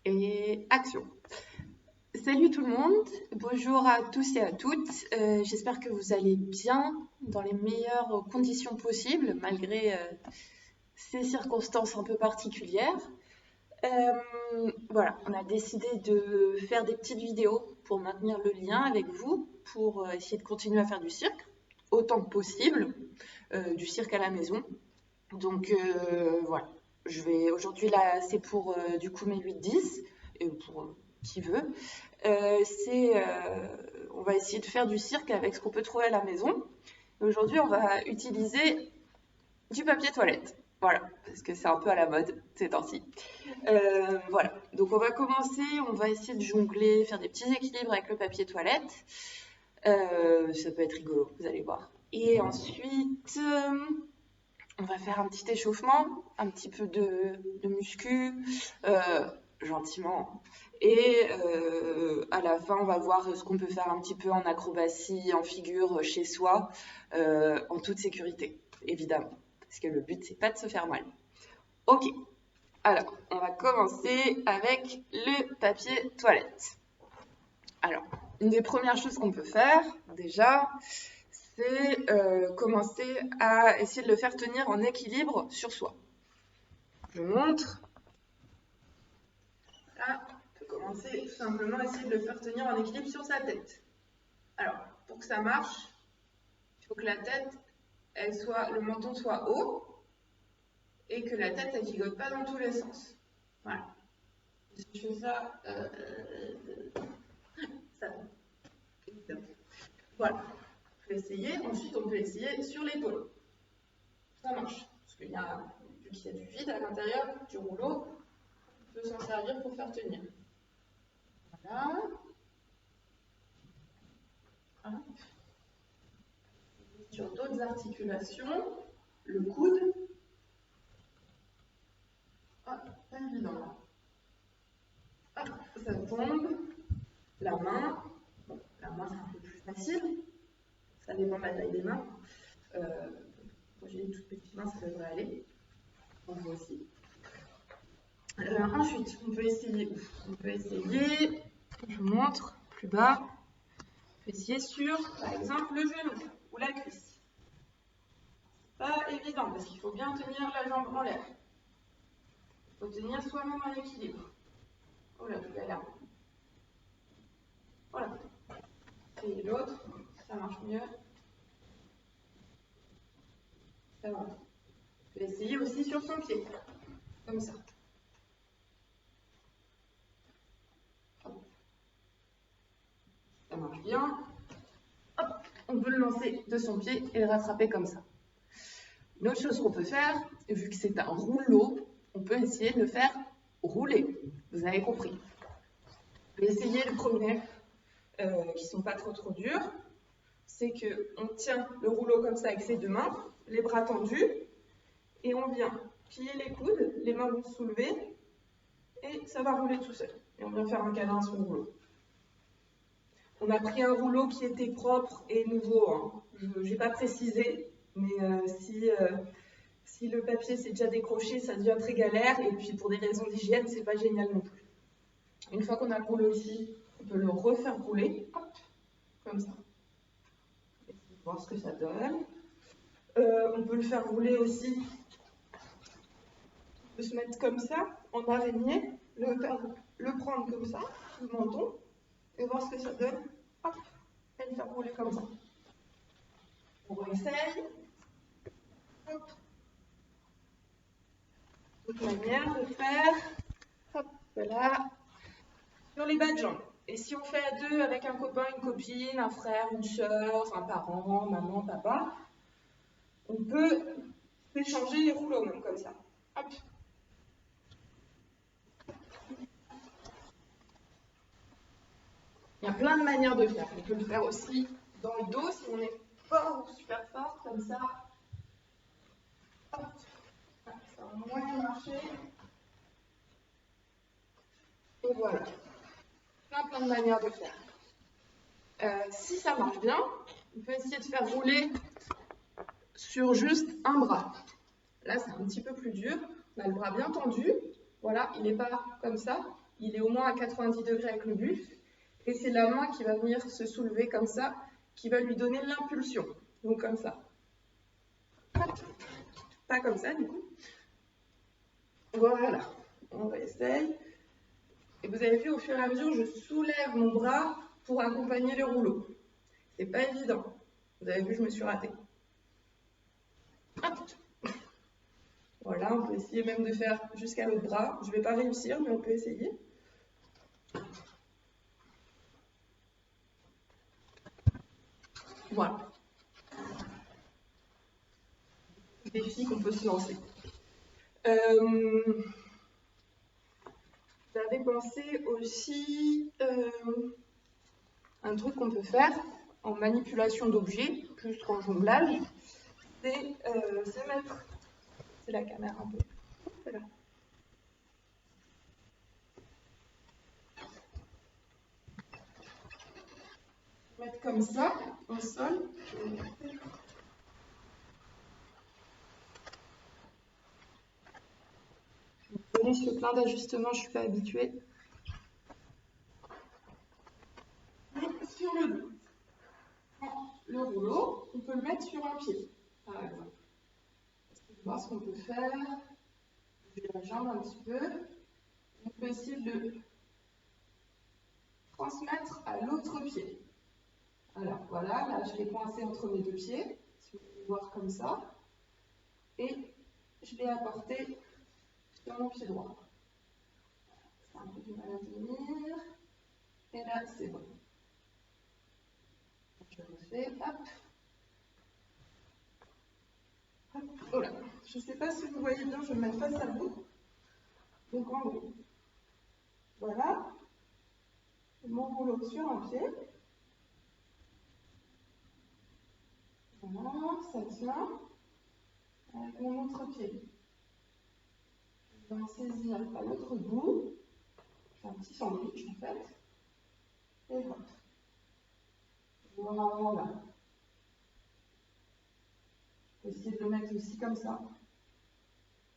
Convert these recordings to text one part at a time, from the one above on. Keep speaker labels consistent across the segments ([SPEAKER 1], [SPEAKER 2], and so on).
[SPEAKER 1] Et action. Salut tout le monde, bonjour à tous et à toutes. J'espère que vous allez bien, dans les meilleures conditions possibles, malgré ces circonstances un peu particulières. Voilà, on a décidé de faire des petites vidéos pour maintenir le lien avec vous, pour essayer de continuer à faire du cirque, autant que possible, du cirque à la maison. Donc voilà, aujourd'hui là, c'est pour du coup mes 8-10, et pour qui veut. On va essayer de faire du cirque avec ce qu'on peut trouver à la maison. Aujourd'hui, on va utiliser du papier toilette. Voilà, parce que c'est un peu à la mode ces temps-ci. Voilà, donc on va commencer, on va essayer de jongler, faire des petits équilibres avec le papier toilette. Ça peut être rigolo, vous allez voir. Et ensuite, on va faire un petit échauffement, un petit peu de muscu, gentiment. Et à la fin, on va voir ce qu'on peut faire un petit peu en acrobatie, en figure, chez soi, en toute sécurité, évidemment. Parce que le but, c'est pas de se faire mal. Ok, alors, on va commencer avec le papier toilette. Alors, une des premières choses qu'on peut faire, déjà, c'est commencer à essayer de le faire tenir en équilibre sur soi. Je montre. Là, on peut commencer tout simplement à essayer de le faire tenir en équilibre sur sa tête. Alors, pour que ça marche, il faut que la tête, le menton soit haut et que la tête, elle gigote pas dans tous les sens. Voilà. Si je fais ça, ça va. Voilà. On peut essayer. Ensuite, on peut essayer sur l'épaule. Ça marche. Parce qu'il y a, vu qu'il y a du vide à l'intérieur du rouleau, on peut s'en servir pour faire tenir. Voilà. Sur d'autres articulations, le coude. Ah, pas évident là. Hop, ça tombe. La main. Bon, la main, c'est un peu plus facile. Ça dépend de la taille des mains. Moi, j'ai une toute petite main, ça devrait aller. On voit aussi. Ensuite, on peut essayer, je vous montre, plus bas, on peut essayer sur, par exemple, le genou ou la cuisse. Pas évident, parce qu'il faut bien tenir la jambe en l'air. Il faut tenir soi-même en équilibre. Oh là, je galère. Voilà. Et l'autre, ça marche mieux. Ça va. On peut essayer aussi sur son pied, comme ça. Ça marche bien. Hop, on peut le lancer de son pied et le rattraper comme ça. Une autre chose qu'on peut faire, vu que c'est un rouleau, on peut essayer de le faire rouler. Vous avez compris. On peut essayer le premier, qui ne sont pas trop durs. C'est qu'on tient le rouleau comme ça avec ses deux mains, les bras tendus, et on vient plier les coudes, les mains vont se soulever, et ça va rouler tout seul. Et on vient faire un câlin sur le rouleau. On a pris un rouleau qui était propre et nouveau, hein. Je n'ai pas précisé, mais si le papier s'est déjà décroché, ça devient très galère, et puis pour des raisons d'hygiène, c'est pas génial non plus. Une fois qu'on a le rouleau ici, on peut le refaire rouler, hop, comme ça. Et voir ce que ça donne. On peut le faire rouler aussi. On peut se mettre comme ça, en araignée, le prendre comme ça, le menton, et voir ce que ça donne. Hop, et le faire rouler comme ça. On réessaye. Hop. Autre manière de faire. Hop, voilà. Sur les bas de jambes. Et si on fait à deux avec un copain, une copine, un frère, une soeur, un parent, maman, papa, on peut échanger les rouleaux même comme ça. Hop. Il y a plein de manières de faire. On peut le faire aussi dans le dos si on est fort ou super fort, comme ça. Hop. Ça va moins marcher. Et voilà. Plein de manières de faire. Si ça marche bien, on peut essayer de faire rouler sur juste un bras. Là, c'est un petit peu plus dur. On a le bras bien tendu. Voilà, il n'est pas comme ça. il est au moins à 90 degrés avec le buste. Et c'est la main qui va venir se soulever comme ça, qui va lui donner l'impulsion. Donc comme ça. Pas comme ça du coup. Voilà, on réessaye. Et vous avez vu, au fur et à mesure, je soulève mon bras pour accompagner le rouleau. C'est pas évident. Vous avez vu, je me suis ratée. Voilà, on peut essayer même de faire jusqu'à l'autre bras. Je ne vais pas réussir, mais on peut essayer. Voilà. Défi qu'on peut se lancer. J'avais pensé aussi un truc qu'on peut faire en manipulation d'objets, plus qu'en jonglage, c'est se mettre. C'est la caméra un peu. C'est là. Mettre comme ça au sol. Désolée, je fais plein d'ajustements, je ne suis pas habituée. Et sur le dos. Le rouleau, on peut le mettre sur un pied, par exemple. On va voir ce qu'on peut faire. Je vais la jambe un petit peu. On peut essayer de le transmettre à l'autre pied. Alors voilà, là je l'ai coincé entre mes deux pieds, si vous pouvez voir comme ça. Et je l'ai apporté sur mon pied droit. C'est un peu du mal à tenir. Et là, c'est bon. Je refais, hop. Hop. Oh là, je ne sais pas si vous voyez bien, je vais me mettre face à vous. Donc en gros, voilà. Mon rouleau sur un pied. Voilà, ça tient. Avec mon autre pied. Je vais en saisir à l'autre bout. Je fais un petit sandwich en fait. Et hop. Voilà. Je vais essayer de le mettre aussi comme ça.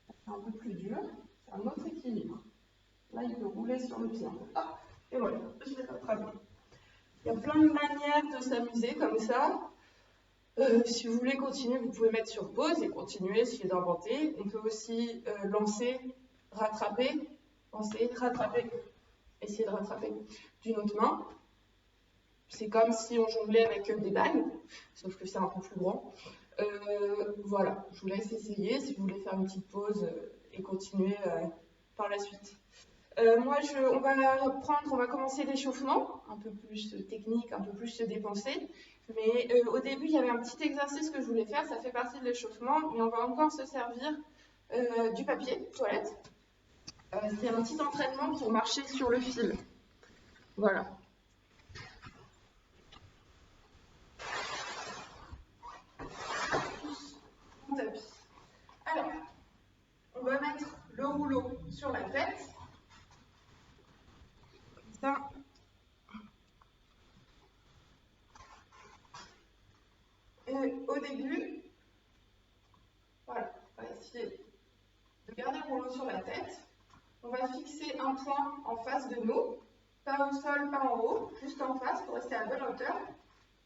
[SPEAKER 1] C'est un peu plus dur. C'est un autre équilibre. Là, il peut rouler sur le pied. Ah, et voilà, je l'ai rattrapé. Il y a plein de manières de s'amuser comme ça. Si vous voulez continuer, vous pouvez mettre sur pause et continuer, essayer d'inventer. On peut aussi lancer, rattraper, lancer, rattraper, essayer de rattraper d'une autre main. C'est comme si on jonglait avec des balles, sauf que c'est un peu plus grand. Voilà, je vous laisse essayer si vous voulez faire une petite pause et continuer par la suite. On va commencer l'échauffement, un peu plus technique, un peu plus se dépenser. Mais au début, il y avait un petit exercice que je voulais faire, ça fait partie de l'échauffement, mais on va encore se servir du papier toilette. C'est un petit entraînement pour marcher sur le fil. Voilà. Tapis. Alors, on va mettre le rouleau sur la tête. Comme ça. Et au début, voilà, on va essayer de garder le rouleau sur la tête. On va fixer un point en face de nous, pas au sol, pas en haut, juste en face pour rester à bonne hauteur.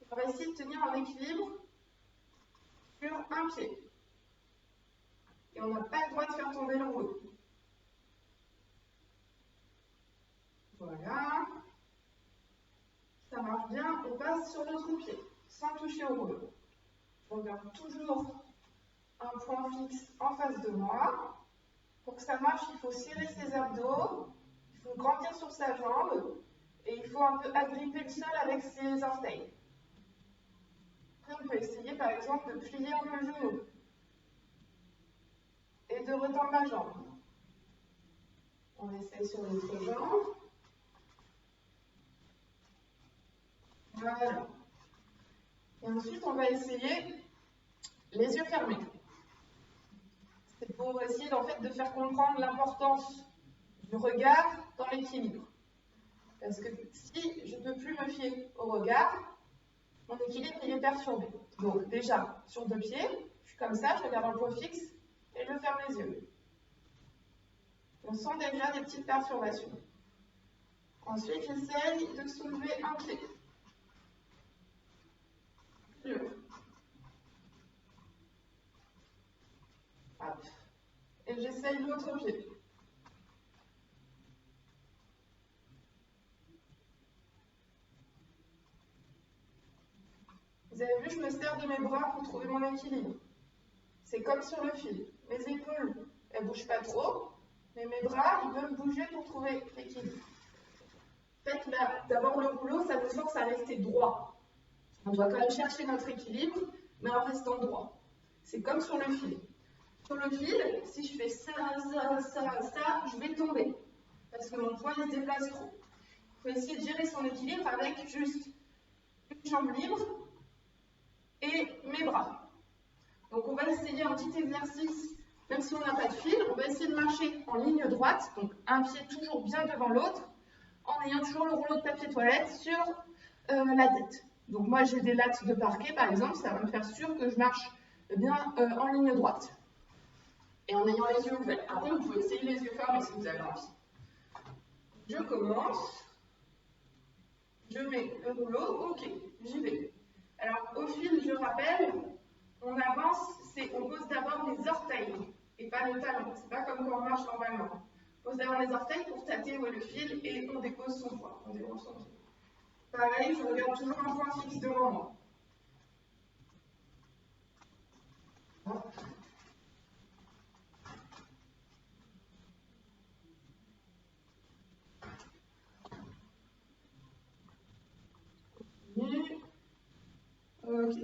[SPEAKER 1] On va essayer de tenir en équilibre sur un pied. Et on n'a pas le droit de faire tomber le rouleau. Voilà. Ça marche bien, on passe sur l'autre pied, sans toucher au rouleau. On garde toujours un point fixe en face de moi. Pour que ça marche, il faut serrer ses abdos, il faut grandir sur sa jambe et il faut un peu agripper le sol avec ses orteils. Après, on peut essayer par exemple de plier un peu le genou et de retendre la jambe. On essaye sur l'autre jambe. Voilà. Et ensuite, on va essayer les yeux fermés. C'est pour essayer en fait, de faire comprendre l'importance du regard dans l'équilibre. Parce que si je ne peux plus me fier au regard, mon équilibre il est perturbé. Donc déjà, sur deux pieds, je suis comme ça, je regarde un point fixe et je ferme les yeux. On sent déjà des petites perturbations. Ensuite, j'essaye de soulever un pied. Dur. Hop. Et j'essaye l'autre pied. Vous avez vu, je me sers de mes bras pour trouver mon équilibre. C'est comme sur le fil. Mes épaules, elles ne bougent pas trop, mais mes bras, ils peuvent bouger pour trouver l'équilibre. Faites là, d'abord le rouleau, ça nous force à rester droit. On doit quand même chercher notre équilibre, mais en restant droit. C'est comme sur le fil. Sur le fil, si je fais ça, je vais tomber. Parce que mon poids il se déplace trop. Il faut essayer de gérer son équilibre avec juste une jambe libre et mes bras. Donc on va essayer un petit exercice, même si on n'a pas de fil, on va essayer de marcher en ligne droite, donc un pied toujours bien devant l'autre, en ayant toujours le rouleau de papier toilette sur la tête. Donc moi j'ai des lattes de parquet par exemple, ça va me faire sûr que je marche bien en ligne droite. Et en ayant les yeux ouverts. Après vous pouvez essayer les yeux fermés si vous avez envie. Je commence, je mets le rouleau, ok, j'y vais. Alors au fil, je rappelle, on avance, on pose d'abord les orteils et pas le talon. C'est pas comme quand on marche normalement. On pose d'abord les orteils pour tâter où est le fil et on dépose son poids, on déroule son pied. Pareil, je regarde toujours un point fixe devant moi. Hop. Ok.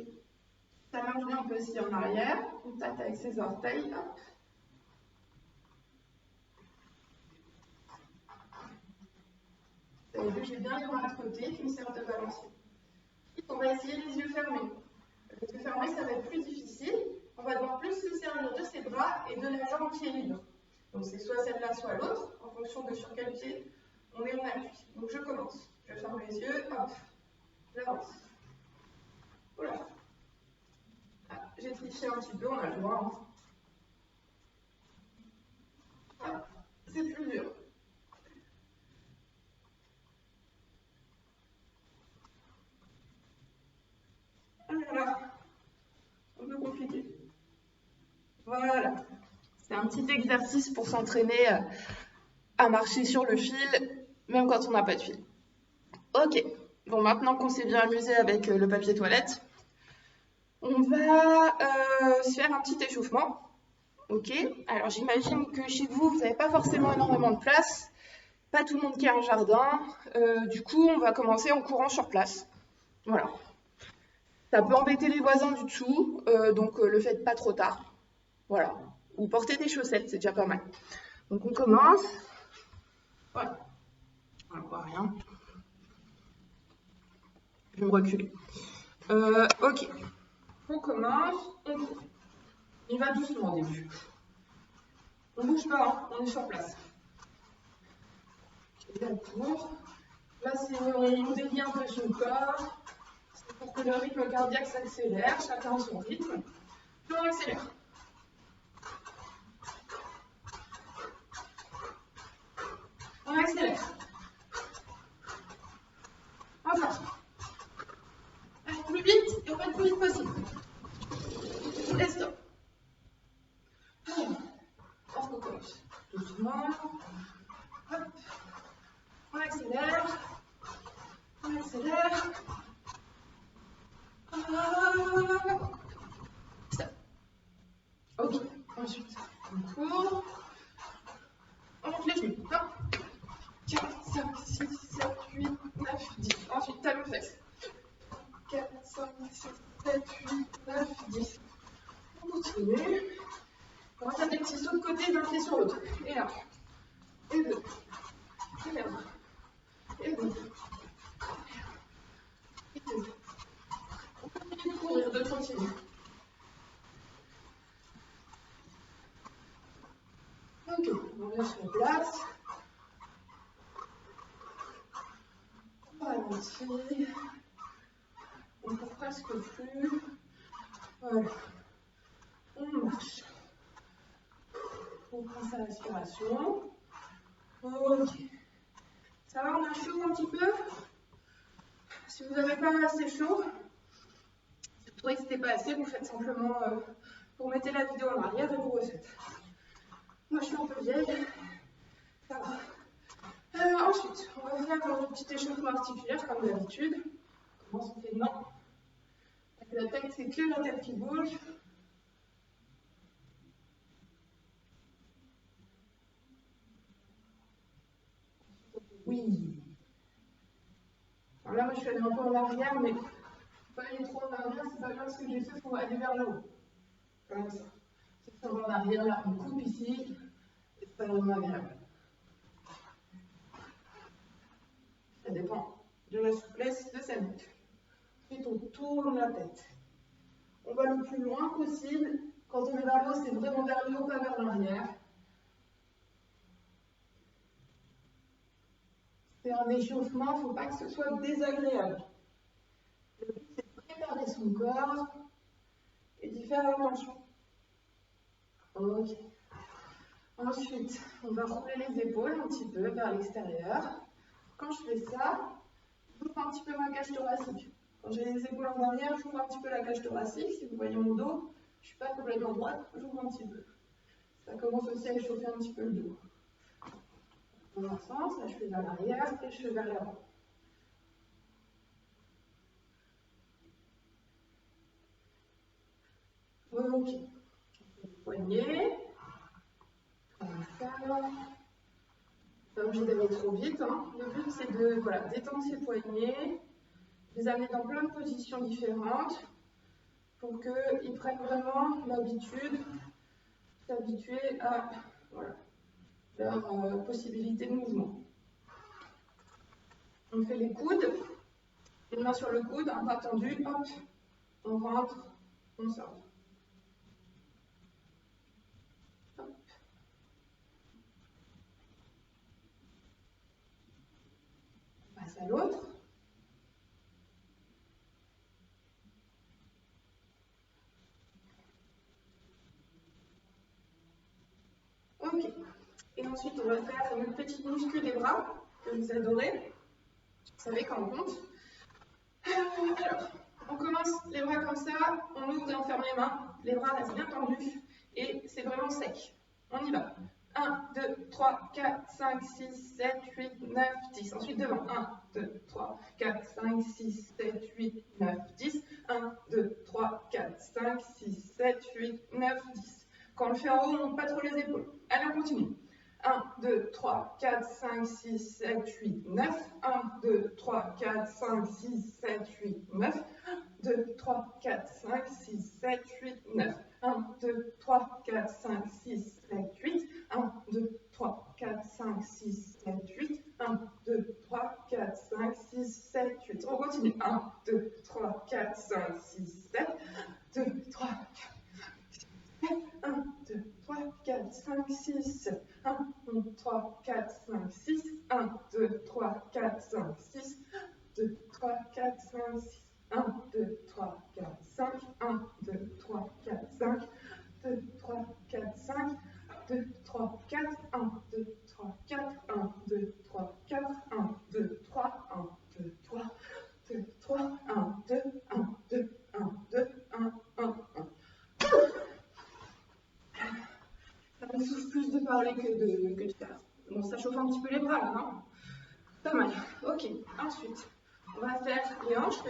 [SPEAKER 1] Ça marche bien, on peut essayer en arrière. On tâte avec ses orteils. Hop. Vous avez vu, j'ai bien les bras de côté qui me servent de balancier. On va essayer les yeux fermés. Les yeux fermés, ça va être plus difficile. On va devoir plus se servir de ses bras et de la jambe qui est libre. Donc c'est soit celle-là, soit l'autre, en fonction de sur quel pied on est en appui. Donc je commence. Je ferme les yeux, hop, j'avance. Voilà. Ah, j'ai triché un petit peu, on a le droit. Hein. C'est plus dur. Voilà. Un peu compliqué. Voilà. C'est un petit exercice pour s'entraîner à marcher sur le fil, même quand on n'a pas de fil. Ok. Bon, maintenant qu'on s'est bien amusé avec le papier toilette, on va se faire un petit échauffement. Ok. Alors j'imagine que chez vous, vous n'avez pas forcément énormément de place. Pas tout le monde qui a un jardin. Du coup, on va commencer en courant sur place. Voilà. Ça peut embêter les voisins du dessous, donc le faites pas trop tard. Voilà. Ou portez des chaussettes, c'est déjà pas mal. Donc on commence. Voilà. On ne voit rien. Je vais me reculer. Ok. On commence. On court. Il va doucement au début. On bouge pas, hein, on est sur place. Et on court. Là, on délie un peu son corps. C'est pour que le rythme cardiaque s'accélère. Chacun son rythme. Puis on accélère. On accélère. Encore. Allez, plus vite et on va le plus vite possible. Et stop. On recommence. Doucement. Hop. On accélère. On accélère. Stop. Ok. Ensuite, on court. On monte les genoux. Hop. 4, 5, 6, 7, 8, 9, 10. Ensuite, talons fesses. 4, 5, 6, 7, 8, 9, 10. On continue. On va faire des petits sauts de côté d'un pied sur l'autre. Et un. Et deux. Et un. Et deux. Et deux. On continue de courir, de continuer. Ok, on revient sur place. On ralentit. On ne court presque plus. Voilà. On marche. On prend sa respiration. Ok. Ça va, on chauffe un petit peu. Si vous n'avez pas assez chaud, si vous trouvez que ce n'était pas assez, vous faites simplement, vous mettez la vidéo en arrière et vous refaites. Moi, je suis un peu vieille. Ça va. Ensuite, on va faire un petit échauffement articulaire comme d'habitude. Comment on fait? Non. Avec la tête, c'est que la tête qui bouge. Oui. Alors là, moi, je suis allée un peu en arrière, mais il ne faut pas aller trop en arrière, c'est pas bien ce que j'ai fait, il faut aller vers le haut. Comme ça. Si on va en arrière, là, on coupe ici, et c'est pas vraiment agréable. Ça dépend de la souplesse de sa nuque. Ensuite, on tourne la tête. On va le plus loin possible. Quand on est vers le haut, c'est vraiment vers le haut, pas vers l'arrière. C'est un échauffement, il ne faut pas que ce soit désagréable. Le but, c'est de préparer son corps et d'y faire attention. Ok. Ensuite, on va rouler les épaules un petit peu vers l'extérieur. Quand je fais ça, j'ouvre un petit peu ma cage thoracique. Quand j'ai les épaules en arrière, j'ouvre un petit peu la cage thoracique. Si vous voyez mon dos, je ne suis pas complètement droite, j'ouvre un petit peu. Ça commence aussi à échauffer un petit peu le dos. Dans un sens, là je fais vers l'arrière et je fais vers l'avant. Ok. Les poignets. Comme ça. Pas obligé d'aller trop vite. Hein. Le but c'est de détendre ses poignets, les amener dans plein de positions différentes pour qu'ils prennent vraiment l'habitude, s'habituer à leur possibilité de mouvement. On fait les coudes, une main sur le coude, un bras tendu, hop, on rentre, on sort. Hop. On passe à l'autre. Ok. Et ensuite, on va faire une petite muscu des bras que vous adorez. Vous savez quand on compte. Alors, on commence les bras comme ça, on ouvre et on ferme les mains, les bras restent bien tendus et c'est vraiment sec. On y va. 1, 2, 3, 4, 5, 6, 7, 8, 9, 10. Ensuite devant. 1, 2, 3, 4, 5, 6, 7, 8, 9, 10. 1, 2, 3, 4, 5, 6, 7, 8, 9, 10. Quand on le fait en haut, on ne monte pas trop les épaules. Allez, on continue. 1, 2, 3, 4, 5, 6, 7, 8, 9. 1, 2, 3, 4, 5, 6, 7, 8, 9. 1, 2, 3, 4, 5, 6, 7, 8, 9. 1, 2, 3, 4, 5, 6, 7, 8. 1, 2, 3, 4, 5, 6, 7, 8. 1, 2, 3, 4, 5, 6, 7, 8. On continue. 1, 2, 3, 4, 5, 6, 7. 2, 3, 4, 1, 2, 3, 4, 5, 6, 1, 2, 3, 4, 5, 6, 1, 2, 3, 4, 5, 6, 2, 3, 4, 5, 6, 1, 2, 3, 4, 5, 1, 2, 3, 4, 5, 2, 3, 4, 5, 2, 3, 4, 1, 2, 3, 4, 1, 2, 3, 4, 1, 2, 3, 1, 2, 3, 2, 3, 1, 2, 1, 2, 1, 2, 1, 1, 1. Ça me souffle plus de parler que de faire. Bon, ça chauffe un petit peu les bras là, non? Pas mal. Ok, ensuite, on va faire les hanches.